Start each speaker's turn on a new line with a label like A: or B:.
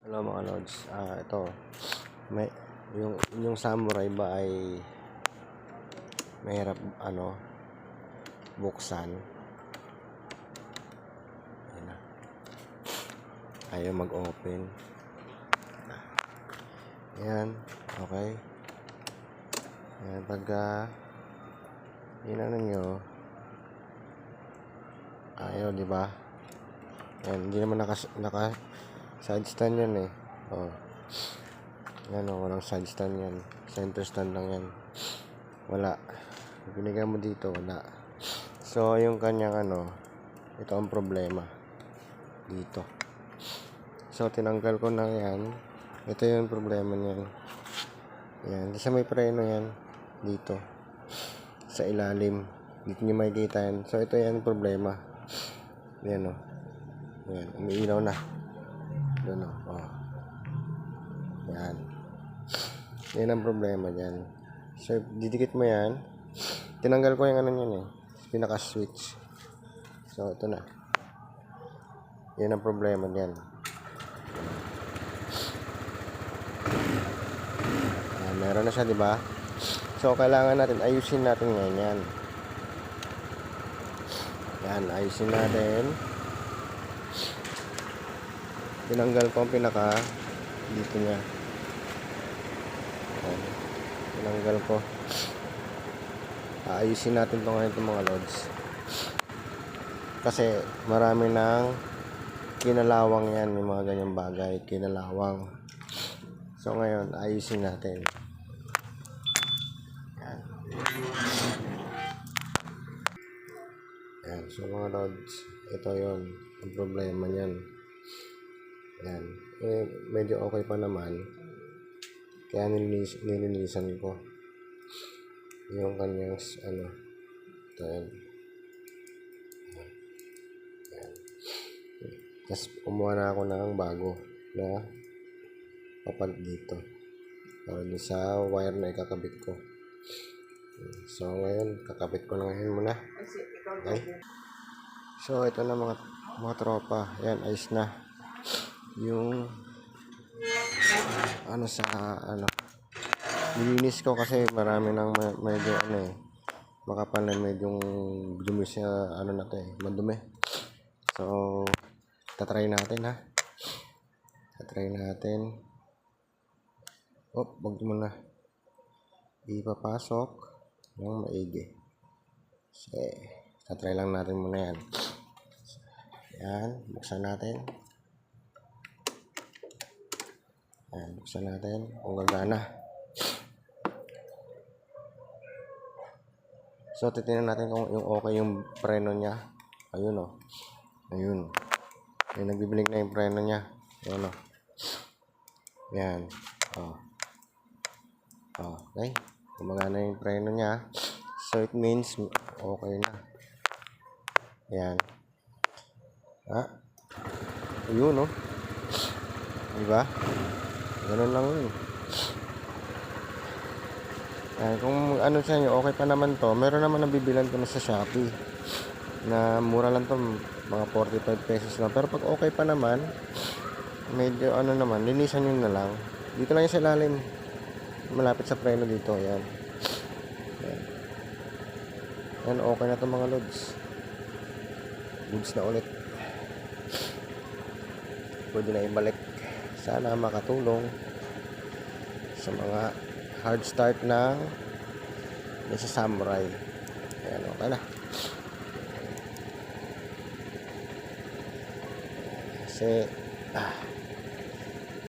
A: Hello mga lods, ito may yung samurai ba ay mahirap buksan. Ayan na. Ayaw mag-open. Ayan, okay. Ayan, pagka inano nyo, ayaw, di ba? Ayan, hindi naman naka side stand yan eh. Oh. Yan o, walang side stand yan. Center stand lang yan. Wala. Binigyan mo dito, wala. So, yung kanyang ito ang problema. Dito. So, tinanggal ko na yan. Ito yung problema niyan. Yan. Kasi may preno yan. Dito. Sa ilalim. Dito nyo makikita yan. So, ito yan problema. Yan o. Yan. Umiilaw na. Doon o. Oh. Yan. Yan ang problema dyan. So, didikit mo yan. Tinanggal ko yung yan eh. Pinaka-switch. So, ito na. Yan ang problema dyan. Meron na siya, di ba? So, kailangan natin, ayusin natin ngayon yan. Yan, ayusin natin. Tinanggal ko ang pinaka dito niya. Yan. Tinanggal ko. Ayusin natin ito ngayon mga lods. Kasi marami ng kinalawang yan, yung mga ganyang bagay, kinalawang. So ngayon, ayusin natin. Yan. Yan. So mga lods, ito yon ang problema niyan. Yan. Eh, medyo okay pa naman. Kaya nilinisan ko yung kanyang ito yan. Yan. Tapos kumuha na ako ng bago na papalit dito para sa wire na ikakabit ko. So ngayon kakabit ko na ngayon muna. Okay. So ito na mga tropa. Yan, ayos na yung nilinis ko kasi marami nang medyo makapal na medyo dumi siya na to eh, madumi. So tatry natin ha. Tatry natin. Wag mo na ipapasok ng maigi. So, tatry lang natin muna yan. Yan, buksan natin. Yan, buksan natin kung gagana. So, titingnan natin kung yung okay yung preno niya. Ayun o. Ayun. Ay, nagbibiling na yung preno niya. Ayun o. Yan. O. Okay. Gumagana yung preno niya. So, it means okay na. Yan. Ayun o. Diba? Ganun lang yun. Kung sa inyo, okay pa naman to. Meron naman nabibilan ko na sa Shopee. Na mura lang to, mga 45 pesos lang. Pero pag okay pa naman, medyo naman, linisan nyo na lang. Dito lang yung sa ilalim. Malapit sa preno dito. Ayan. Ayan. Ayan, okay na to mga lods. Goods na ulit. Pwede na ibalik. Sana makatulong sa mga hard start na sa samurai. Ayan, okay na. Kasi